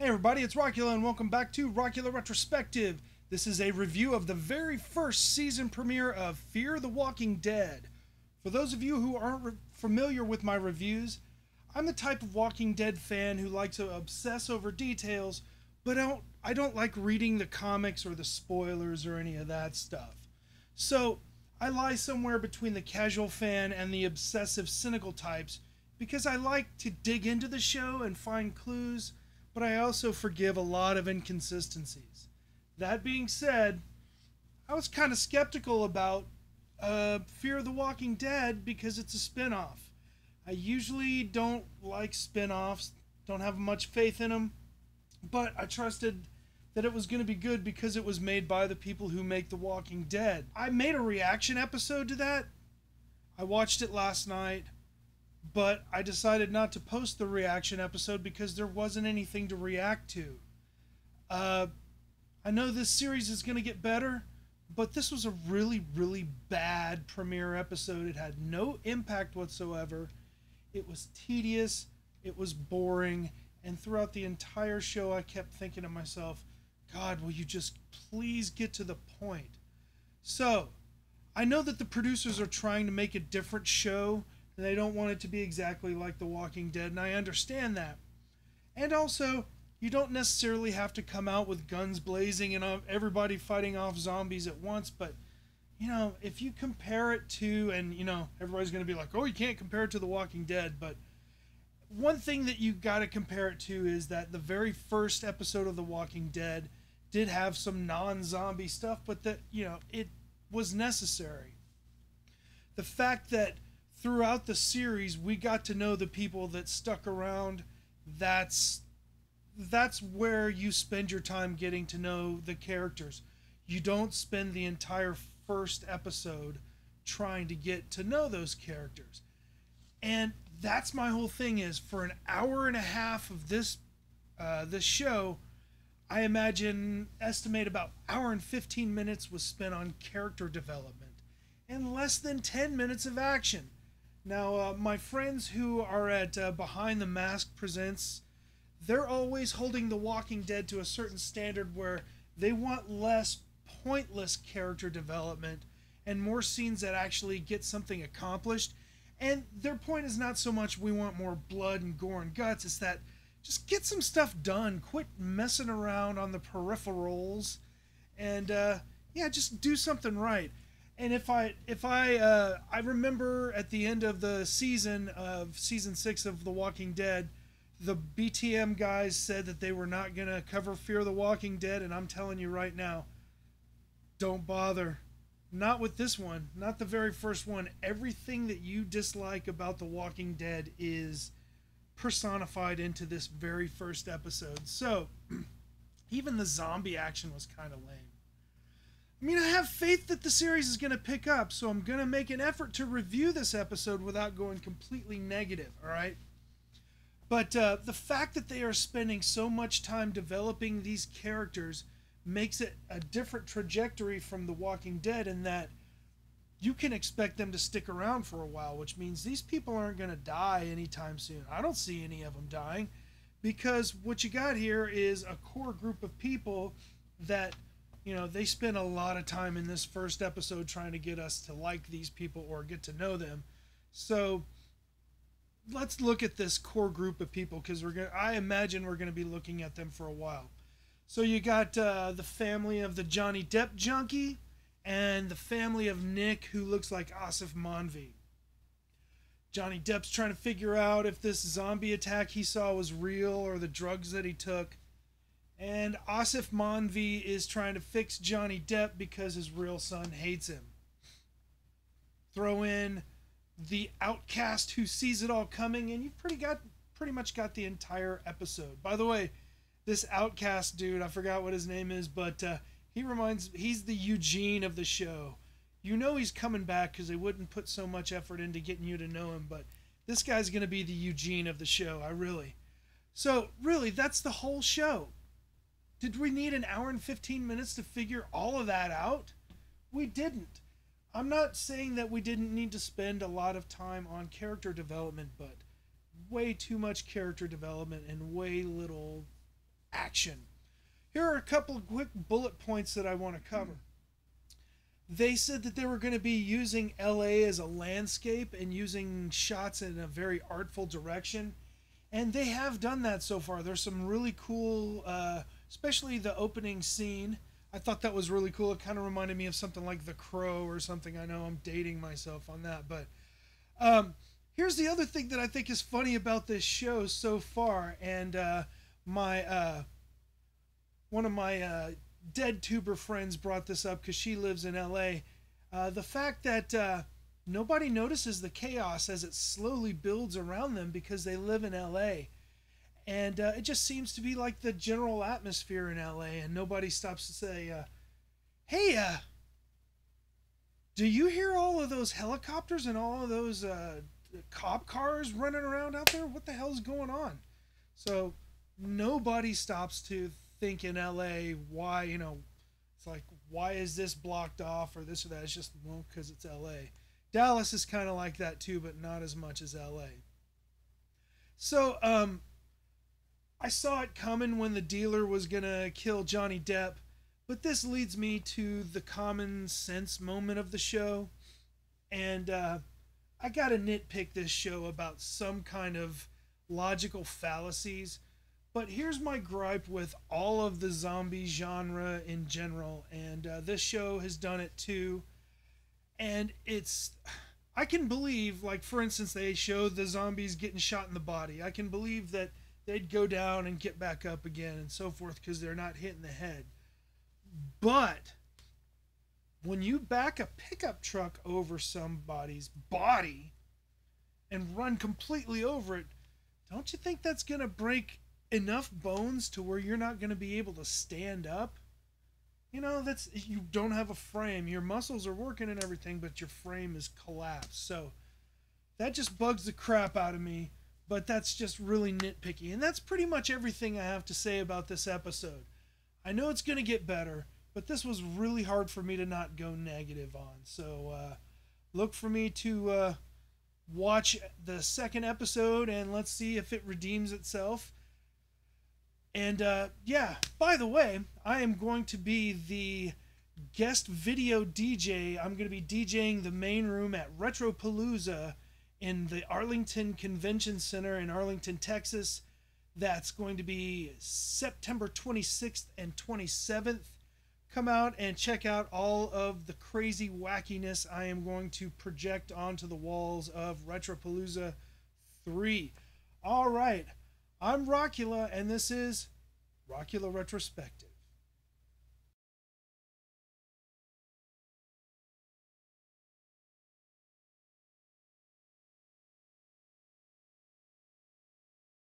Hey everybody, it's Rockula and welcome back to Rockula Retrospective. This is a review of the very first season premiere of Fear the Walking Dead. For those of you who aren't familiar with my reviews, I'm the type of Walking Dead fan who likes to obsess over details, but I don't like reading the comics or the spoilers or any of that stuff. So I lie somewhere between the casual fan and the obsessive cynical types because I like to dig into the show and find clues, but I also forgive a lot of inconsistencies. That being said, I was kind of skeptical about Fear the Walking Dead because it's a spin-off. I usually don't like spin-offs, don't have much faith in them, but I trusted that it was going to be good because it was made by the people who make The Walking Dead. I made a reaction episode to that. I watched it last night, but I decided not to post the reaction episode because there wasn't anything to react to. I know this series is going to get better, but this was a really, really bad premiere episode. It had no impact whatsoever. It was tedious, it was boring, and throughout the entire show I kept thinking to myself, God, will you just please get to the point? So, I know that the producers are trying to make a different show, and they don't want it to be exactly like The Walking Dead, and I understand that. And also, you don't necessarily have to come out with guns blazing and everybody fighting off zombies at once, but, you know, if you compare it to, and, you know, everybody's going to be like, oh, you can't compare it to The Walking Dead, but one thing that you got to compare it to is that the very first episode of The Walking Dead did have some non-zombie stuff, but that, you know, it was necessary. The fact that throughout the series we got to know the people that stuck around, that's where you spend your time getting to know the characters. You don't spend the entire first episode trying to get to know those characters. And that's my whole thing, is for an hour and a half of this show, I estimate about hour and 15 minutes was spent on character development and less than 10 minutes of action. Now, my friends who are at Behind the Mask Presents, they're always holding The Walking Dead to a certain standard where they want less pointless character development and more scenes that actually get something accomplished. And their point is not so much we want more blood and gore and guts, it's that just get some stuff done. Quit messing around on the peripherals, and yeah, just do something right. And if I remember at the end of the season of season 6 of The Walking Dead, the BTM guys said that they were not going to cover Fear the Walking Dead, and I'm telling you right now, don't bother. Not with this one, not the very first one. Everything that you dislike about The Walking Dead is personified into this very first episode. So, even the zombie action was kind of lame. I mean, I have faith that the series is going to pick up, so I'm going to make an effort to review this episode without going completely negative, alright? But the fact that they are spending so much time developing these characters makes it a different trajectory from The Walking Dead, in that you can expect them to stick around for a while, which means these people aren't going to die anytime soon. I don't see any of them dying, because what you got here is a core group of people that, you know, they spent a lot of time in this first episode trying to get us to like these people or get to know them. So let's look at this core group of people, because I imagine we're going to be looking at them for a while. So you got the family of the Johnny Depp junkie and the family of Nick, who looks like Asif Manvi. Johnny Depp's trying to figure out if this zombie attack he saw was real or the drugs that he took. And Asif Manvi is trying to fix Johnny Depp because his real son hates him. Throw in the outcast who sees it all coming, and you've pretty much got the entire episode. By the way, this outcast dude, I forgot what his name is, but he's the Eugene of the show. You know he's coming back because they wouldn't put so much effort into getting you to know him, but this guy's going to be the Eugene of the show. So really, that's the whole show. Did we need an hour and 15 minutes to figure all of that out? We didn't. I'm not saying that we didn't need to spend a lot of time on character development, but way too much character development and way little action. Here are a couple of quick bullet points that I want to cover. They said that they were going to be using LA as a landscape and using shots in a very artful direction. And they have done that so far. There's some really cool, especially the opening scene. I thought that was really cool. It kind of reminded me of something like The Crow or something. I know I'm dating myself on that. But here's the other thing that I think is funny about this show so far. And one of my dead tuber friends brought this up because she lives in LA. The fact that nobody notices the chaos as it slowly builds around them because they live in LA. And it just seems to be like the general atmosphere in LA, and nobody stops to say, hey, do you hear all of those helicopters and all of those cop cars running around out there? What the hell's going on? So nobody stops to think in LA why, it's like, why is this blocked off or this or that? It's just, well, because it's LA. Dallas is kind of like that too, but not as much as LA. So I saw it coming when the dealer was going to kill Johnny Depp, but this leads me to the common sense moment of the show. And I got to nitpick this show about some kind of logical fallacies. But here's my gripe with all of the zombie genre in general, and this show has done it too. And I can believe, like, for instance, they show the zombies getting shot in the body. I can believe that they'd go down and get back up again and so forth because they're not hitting the head. But when you back a pickup truck over somebody's body and run completely over it, don't you think that's going to break enough bones to where you're not going to be able to stand up? You don't have a frame. Your muscles are working and everything, but your frame is collapsed. So that just bugs the crap out of me, but that's just really nitpicky. And that's pretty much everything I have to say about this episode. I know it's going to get better, but this was really hard for me to not go negative on. So look for me to watch the second episode, and let's see if it redeems itself. And yeah, by the way, I am going to be the guest video DJ. I'm going to be DJing the main room at Retropalooza in the Arlington Convention Center in Arlington, Texas. That's going to be September 26th and 27th. Come out and check out all of the crazy wackiness I am going to project onto the walls of Retropalooza 3. All right. I'm Rockula, and this is Rockula Retrospective.